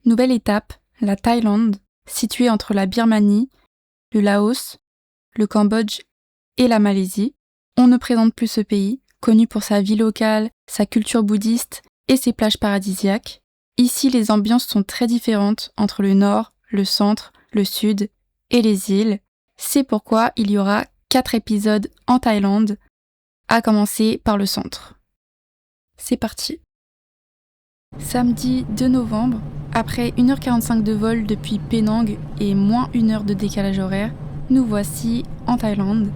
Nouvelle étape, la Thaïlande, située entre la Birmanie, le Laos, le Cambodge et la Malaisie. On ne présente plus ce pays, connu pour sa vie locale, sa culture bouddhiste et ses plages paradisiaques. Ici, les ambiances sont très différentes entre le nord, le centre, le sud et les îles. C'est pourquoi il y aura 4 épisodes en Thaïlande, à commencer par le centre. C'est parti. Samedi 2 novembre, après 1h45 de vol depuis Penang et moins 1 heure de décalage horaire, nous voici en Thaïlande.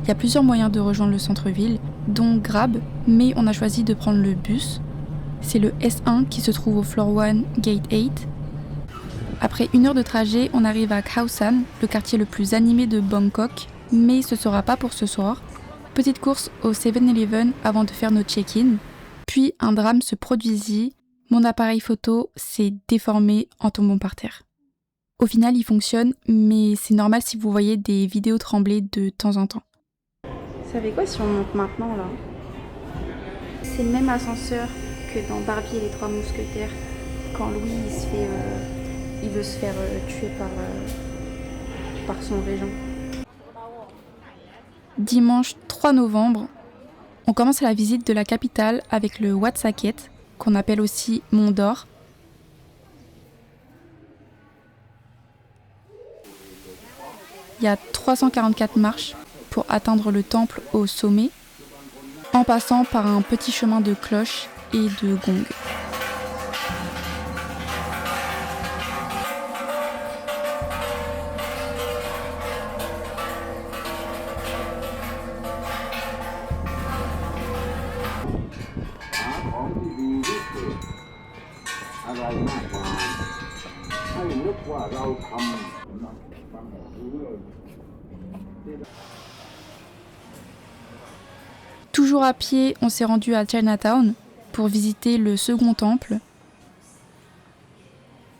Il y a plusieurs moyens de rejoindre le centre-ville, dont Grab, mais on a choisi de prendre le bus. C'est le S1 qui se trouve au Floor 1, Gate 8. Après 1 heure de trajet, on arrive à Khao San, le quartier le plus animé de Bangkok, mais ce sera pas pour ce soir. Petite course au 7-Eleven avant de faire nos check-in. Puis un drame se produisit, mon appareil photo s'est déformé en tombant par terre. Au final, il fonctionne, mais c'est normal si vous voyez des vidéos trembler de temps en temps. Vous savez quoi si on monte maintenant là? C'est le même ascenseur que dans Barbie et les 3 mousquetaires, quand Louis il veut se faire tuer par son régent. Dimanche 3 novembre, on commence la visite de la capitale avec le Wat Saket, qu'on appelle aussi Mont d'Or. Il y a 344 marches pour atteindre le temple au sommet, en passant par un petit chemin de cloches et de gongs. Toujours à pied, on s'est rendu à Chinatown pour visiter le second temple.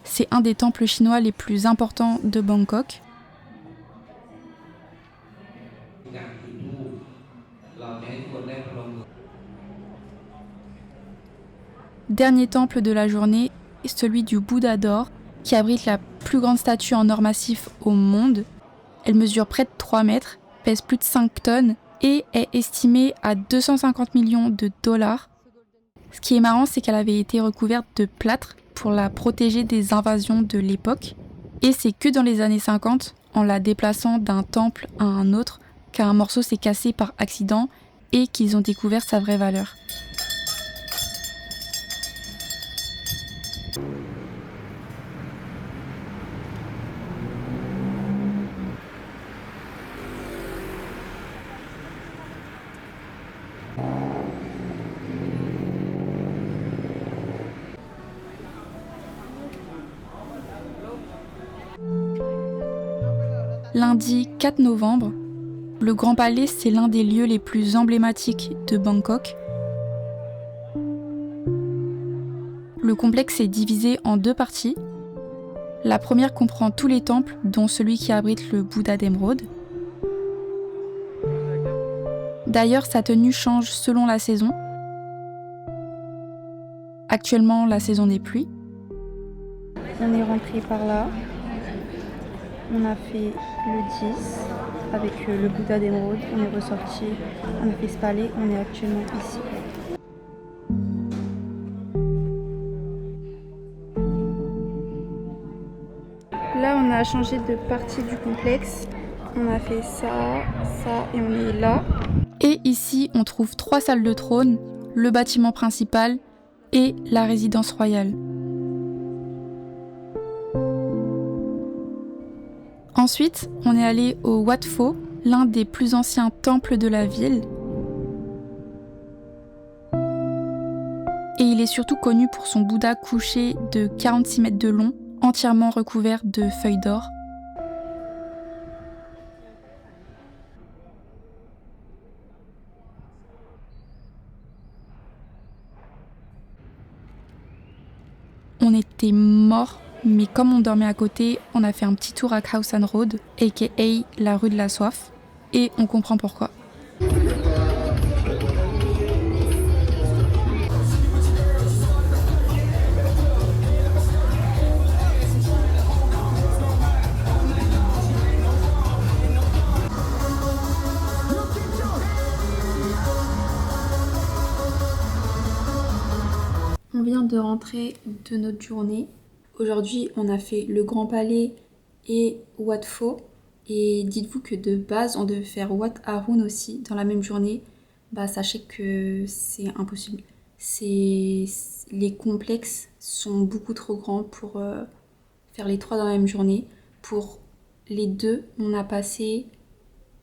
C'est un des temples chinois les plus importants de Bangkok. Dernier temple de la journée est celui du Bouddha d'or, qui abrite la plus grande statue en or massif au monde. Elle mesure près de 3 mètres, pèse plus de 5 tonnes et est estimée à 250 millions de dollars. Ce qui est marrant, c'est qu'elle avait été recouverte de plâtre pour la protéger des invasions de l'époque. Et c'est que dans les années 50, en la déplaçant d'un temple à un autre, qu'un morceau s'est cassé par accident et qu'ils ont découvert sa vraie valeur. Lundi 4 novembre, le Grand Palais, c'est l'un des lieux les plus emblématiques de Bangkok. Le complexe est divisé en 2 parties. La première comprend tous les temples, dont celui qui abrite le Bouddha d'émeraude. D'ailleurs, sa tenue change selon la saison. Actuellement, la saison des pluies. On est rentré par là. On a fait le 10 avec le Bouddha d'émeraude. On est ressorti, on a fait ce palais. On est actuellement ici. Là, on a changé de partie du complexe. On a fait ça et on est là. Et ici, on trouve 3 salles de trône, le bâtiment principal et la résidence royale. Ensuite, on est allé au Wat Pho, l'un des plus anciens temples de la ville. Et il est surtout connu pour son Bouddha couché de 46 mètres de long, entièrement recouvert de feuilles d'or. On était morts, mais comme on dormait à côté, on a fait un petit tour à Khao San Road, aka la rue de la soif, et on comprend pourquoi. de rentrée de notre journée. Aujourd'hui, on a fait le Grand Palais et Wat Pho. Et dites-vous que de base, on devait faire Wat Arun aussi dans la même journée. Sachez que c'est impossible. Les complexes sont beaucoup trop grands pour faire les 3 dans la même journée. Pour les 2, on a passé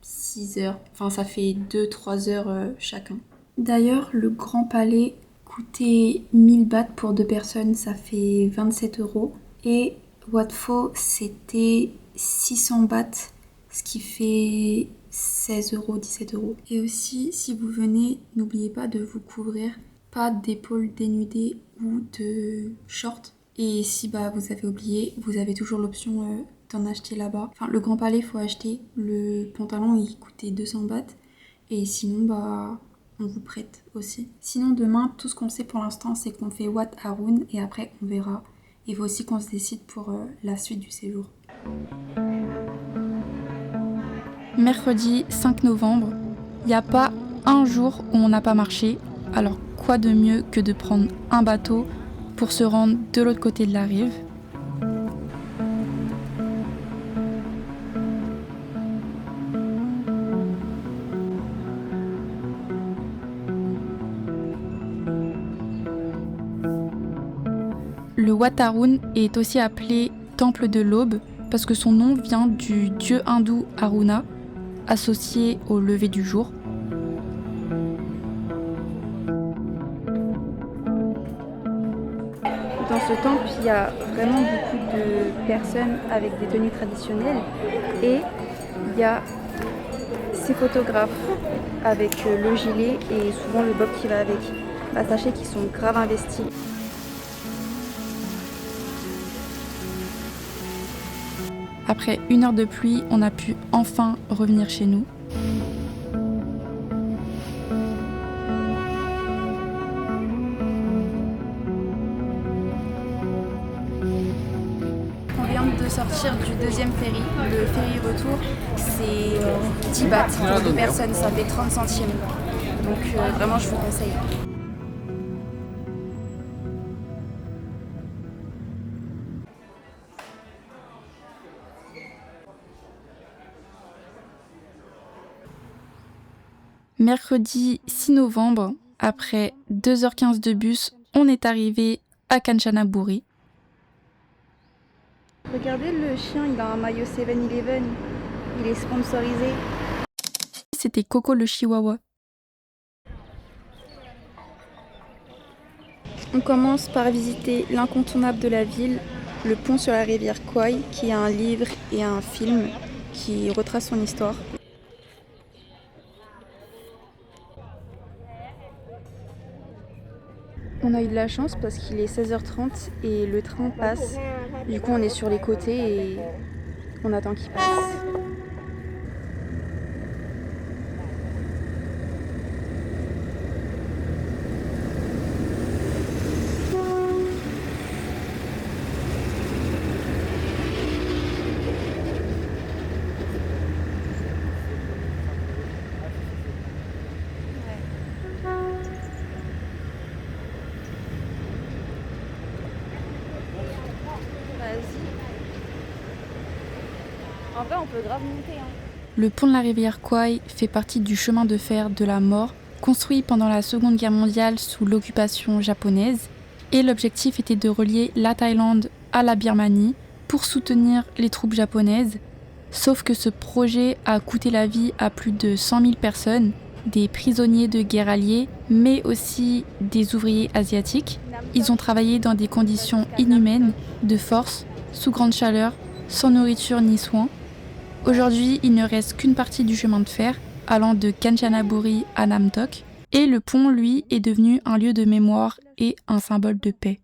6 heures. Enfin, ça fait 2-3 heures chacun. D'ailleurs, le Grand Palais coûtait 1000 bahts pour 2 personnes, ça fait 27 euros. Et Wat Pho, c'était 600 bahts, ce qui fait 16 euros, 17 euros. Et aussi, si vous venez, n'oubliez pas de vous couvrir, pas d'épaules dénudées ou de shorts. Et si vous avez oublié, vous avez toujours l'option d'en acheter là-bas. Enfin, le Grand Palais, il faut acheter. Le pantalon, il coûtait 200 bahts. Et sinon, on vous prête aussi. Sinon, demain, tout ce qu'on sait pour l'instant, c'est qu'on fait Wat Arun et après, on verra. Il faut aussi qu'on se décide pour la suite du séjour. Mercredi 5 novembre, il n'y a pas un jour où on n'a pas marché. Alors, quoi de mieux que de prendre un bateau pour se rendre de l'autre côté de la rive. Le Wat Arun est aussi appelé Temple de l'Aube parce que son nom vient du dieu hindou Aruna, associé au lever du jour. Dans ce temple, il y a vraiment beaucoup de personnes avec des tenues traditionnelles et il y a ces photographes avec le gilet et souvent le bob qui va avec. Sachez qu'ils sont grave investis. Après 1 heure de pluie, on a pu enfin revenir chez nous. On vient de sortir du 2e ferry. Le ferry retour, c'est 10 bahts pour 2 personnes, ça fait 30 centimes. Donc vraiment, je vous conseille. Mercredi 6 novembre, après 2h15 de bus, on est arrivé à Kanchanaburi. Regardez le chien, il a un maillot 7-Eleven, il est sponsorisé. C'était Coco le chihuahua. On commence par visiter l'incontournable de la ville, le pont sur la rivière Kwai, qui est un livre et un film qui retrace son histoire. On a eu de la chance parce qu'il est 16h30 et le train passe. Du coup, on est sur les côtés et on attend qu'il passe. En vrai, on peut grave monter. Le pont de la rivière Kwai fait partie du chemin de fer de la mort, construit pendant la Seconde Guerre mondiale sous l'occupation japonaise. Et l'objectif était de relier la Thaïlande à la Birmanie pour soutenir les troupes japonaises. Sauf que ce projet a coûté la vie à plus de 100 000 personnes, des prisonniers de guerre alliés, mais aussi des ouvriers asiatiques. Ils ont travaillé dans des conditions inhumaines, de force, sous grande chaleur, sans nourriture ni soins. Aujourd'hui, il ne reste qu'une partie du chemin de fer, allant de Kanchanaburi à Namtok, et le pont, lui, est devenu un lieu de mémoire et un symbole de paix.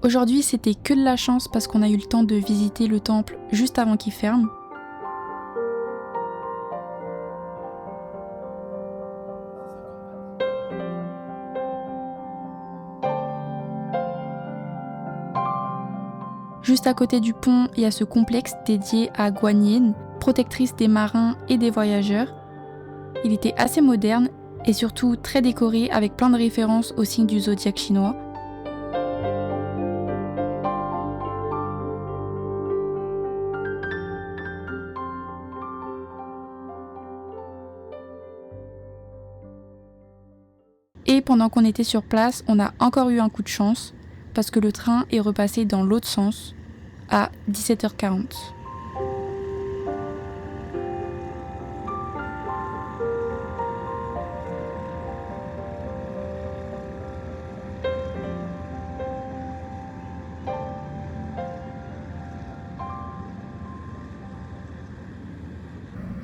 Aujourd'hui, c'était que de la chance parce qu'on a eu le temps de visiter le temple juste avant qu'il ferme. Juste à côté du pont, il y a ce complexe dédié à Guan Yin, protectrice des marins et des voyageurs. Il était assez moderne et surtout très décoré avec plein de références au signe du zodiaque chinois. Et pendant qu'on était sur place, on a encore eu un coup de chance parce que le train est repassé dans l'autre sens à 17h40.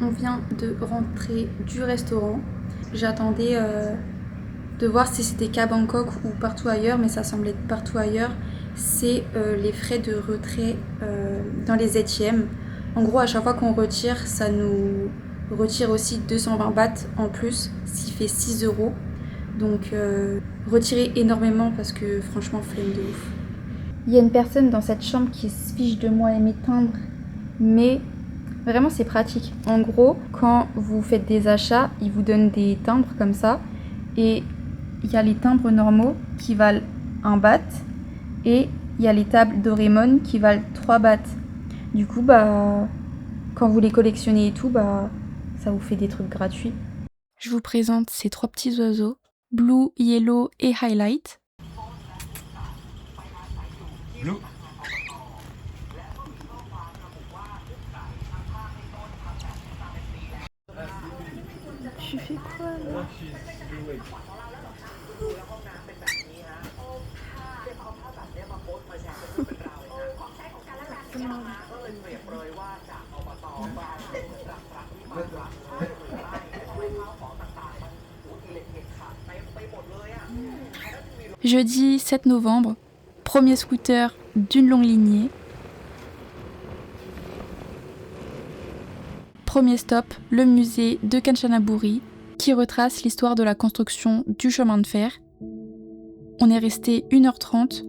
On vient de rentrer du restaurant. J'attendais de voir si c'était qu'à Bangkok ou partout ailleurs, mais ça semblait être partout ailleurs. C'est les frais de retrait dans les ATM. En gros, à chaque fois qu'on retire, ça nous retire aussi 220 bahts en plus, ce qui fait 6 euros. Donc retirer énormément parce que franchement, flemme de ouf. Il y a une personne dans cette chambre qui se fiche de moi et mes timbres, mais vraiment c'est pratique. En gros, quand vous faites des achats, ils vous donnent des timbres comme ça, et il y a les timbres normaux qui valent 1 baht, et il y a les tables Doraemon qui valent 3 bahts. Du coup, quand vous les collectionnez et tout, ça vous fait des trucs gratuits. Je vous présente ces 3 petits oiseaux, Blue, Yellow et Highlight. Blue. Tu fais quoi là? Jeudi 7 novembre, premier scooter d'une longue lignée. Premier stop, le musée de Kanchanaburi, qui retrace l'histoire de la construction du chemin de fer. On est resté 1h30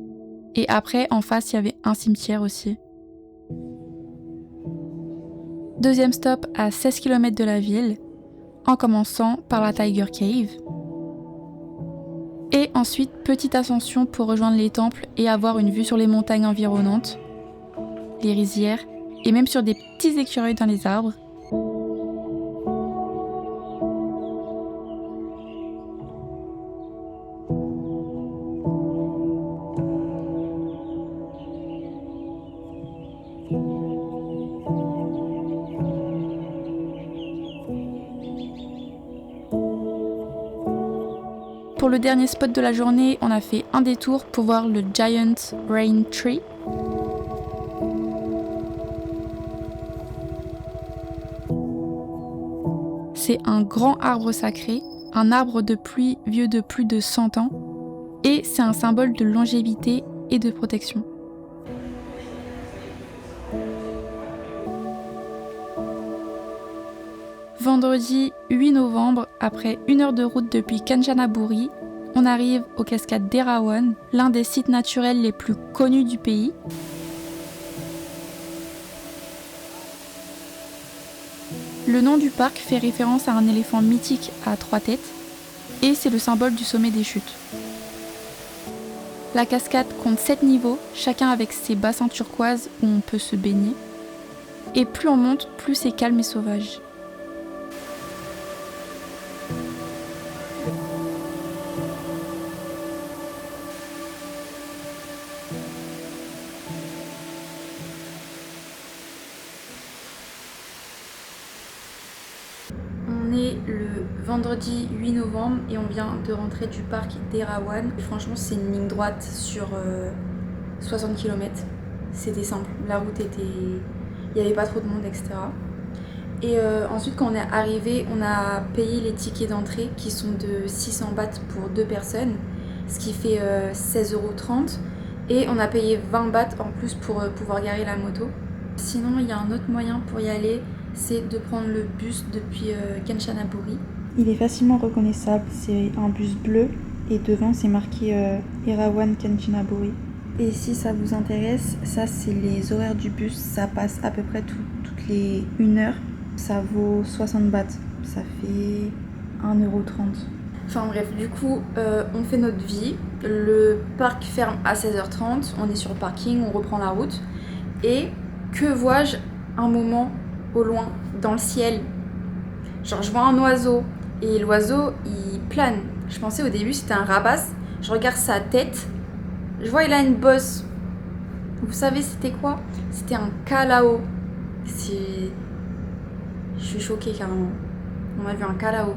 et après, en face, il y avait un cimetière aussi. Deuxième stop à 16 km de la ville, en commençant par la Tiger Cave. Et ensuite, petite ascension pour rejoindre les temples et avoir une vue sur les montagnes environnantes, les rizières et même sur des petits écureuils dans les arbres. Pour le dernier spot de la journée, on a fait un détour pour voir le Giant Rain Tree. C'est un grand arbre sacré, un arbre de pluie vieux de plus de 100 ans, et c'est un symbole de longévité et de protection. Vendredi 8 novembre, après 1 heure de route depuis Kanchanaburi, on arrive aux cascades d'Erawan, l'un des sites naturels les plus connus du pays. Le nom du parc fait référence à un éléphant mythique à 3 têtes, et c'est le symbole du sommet des chutes. La cascade compte 7 niveaux, chacun avec ses bassins turquoises où on peut se baigner. Et plus on monte, plus c'est calme et sauvage. On est le vendredi 8 novembre et on vient de rentrer du parc d'Erawan. Franchement, c'est une ligne droite sur 60 km. C'était simple, la route était... Il n'y avait pas trop de monde, etc. Et ensuite, quand on est arrivé, on a payé les tickets d'entrée qui sont de 600 bahts pour 2 personnes, ce qui fait 16,30 €. Et on a payé 20 bahts en plus pour pouvoir garer la moto. Sinon, il y a un autre moyen pour y aller, c'est de prendre le bus depuis Kanchanaburi. Il est facilement reconnaissable, c'est un bus bleu et devant c'est marqué Erawan Kanchanaburi. Et si ça vous intéresse, ça c'est les horaires du bus, ça passe à peu près toutes les 1 heure. Ça vaut 60 bahts, ça fait 1,30 €. Enfin bref, du coup, on fait notre vie. Le parc ferme à 16h30, on est sur le parking, on reprend la route. Et que vois-je un moment au loin, dans le ciel? Genre je vois un oiseau, et l'oiseau il plane. Je pensais au début c'était un rapace, je regarde sa tête, je vois il a une bosse. Vous savez c'était quoi? C'était un calao. Je suis choquée carrément. On a vu un calao.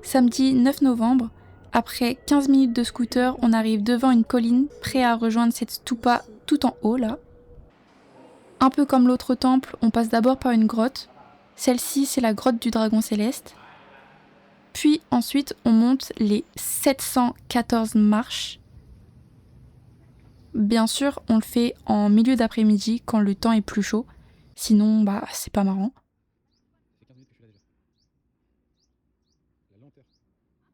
Samedi 9 novembre, après 15 minutes de scooter, on arrive devant une colline, prêt à rejoindre cette stupa tout en haut là. Un peu comme l'autre temple, on passe d'abord par une grotte. Celle-ci, c'est la grotte du dragon céleste. Puis ensuite, on monte les 714 marches. Bien sûr, on le fait en milieu d'après-midi quand le temps est plus chaud. Sinon, c'est pas marrant.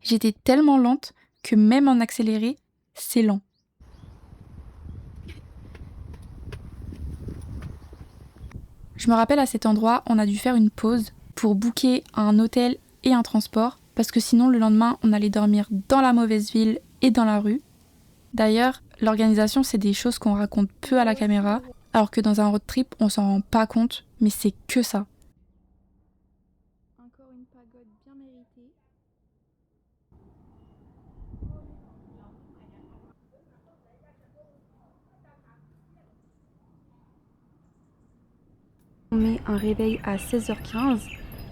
J'étais tellement lente que même en accéléré, c'est lent. Je me rappelle à cet endroit, on a dû faire une pause pour booker un hôtel et un transport, parce que sinon le lendemain, on allait dormir dans la mauvaise ville et dans la rue. D'ailleurs, l'organisation, c'est des choses qu'on raconte peu à la caméra, alors que dans un road trip, on s'en rend pas compte, mais c'est que ça. Encore une pagode bien méritée. On met un réveil à 16h15,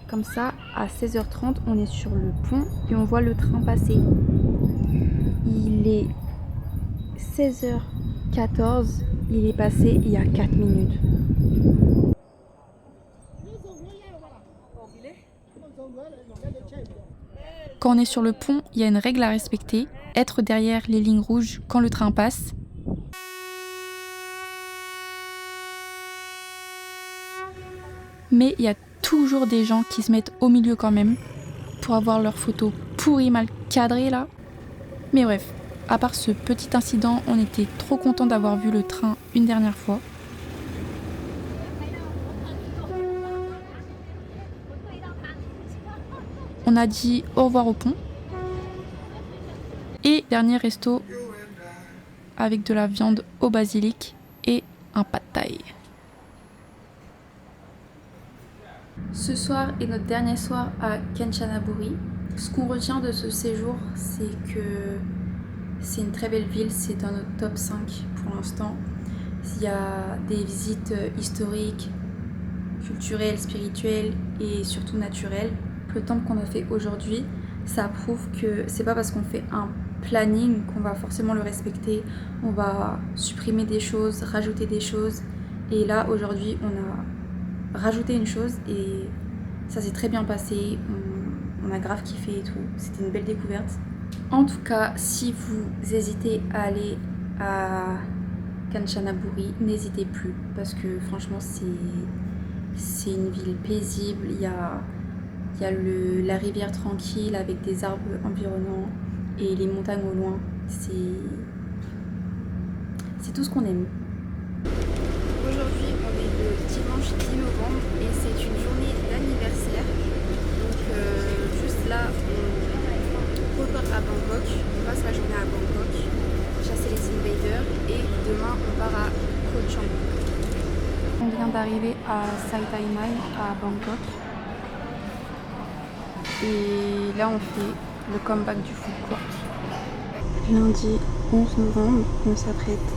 comme ça à 16h30 on est sur le pont et on voit le train passer. Il est 16h14, il est passé il y a 4 minutes. Quand on est sur le pont, il y a une règle à respecter, être derrière les lignes rouges quand le train passe. Mais il y a toujours des gens qui se mettent au milieu quand même, pour avoir leurs photos pourries mal cadrées là. Mais bref, à part ce petit incident, on était trop contents d'avoir vu le train une dernière fois. On a dit au revoir au pont. Et dernier resto avec de la viande au basilic et un pad thaï. Ce soir est notre dernier soir à Kanchanaburi. Ce qu'on retient de ce séjour, c'est que c'est une très belle ville, c'est dans notre top 5 pour l'instant. Il y a des visites historiques, culturelles, spirituelles et surtout naturelles. Le temple qu'on a fait aujourd'hui, ça prouve que c'est pas parce qu'on fait un planning qu'on va forcément le respecter. On va supprimer des choses, rajouter des choses. Et là, aujourd'hui, on a rajouté une chose et ça s'est très bien passé. On a grave kiffé et tout. C'était une belle découverte. En tout cas, si vous hésitez à aller à Kanchanaburi, n'hésitez plus parce que franchement, c'est une ville paisible. Il y a la rivière tranquille avec des arbres environnants et les montagnes au loin. C'est tout ce qu'on aime. Aujourd'hui, on est le dimanche 10 novembre et c'est une journée d'anniversaire. Donc juste là, on repart à Bangkok, on passe la journée à Bangkok, chasser les invaders et demain on part à Koh Chang. On vient d'arriver à Saitai Mai à Bangkok. Et là on fait le comeback du food court. Lundi 11 novembre, on s'apprête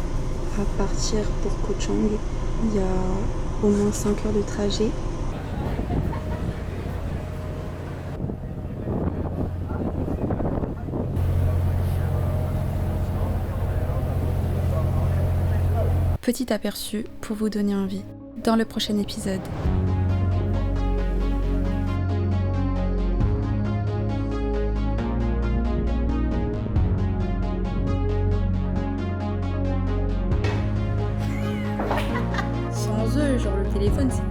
à partir pour Koh Chang. Il y a au moins 5 heures de trajet. Petit aperçu pour vous donner envie dans le prochain épisode. Sans eux, genre le téléphone, c'est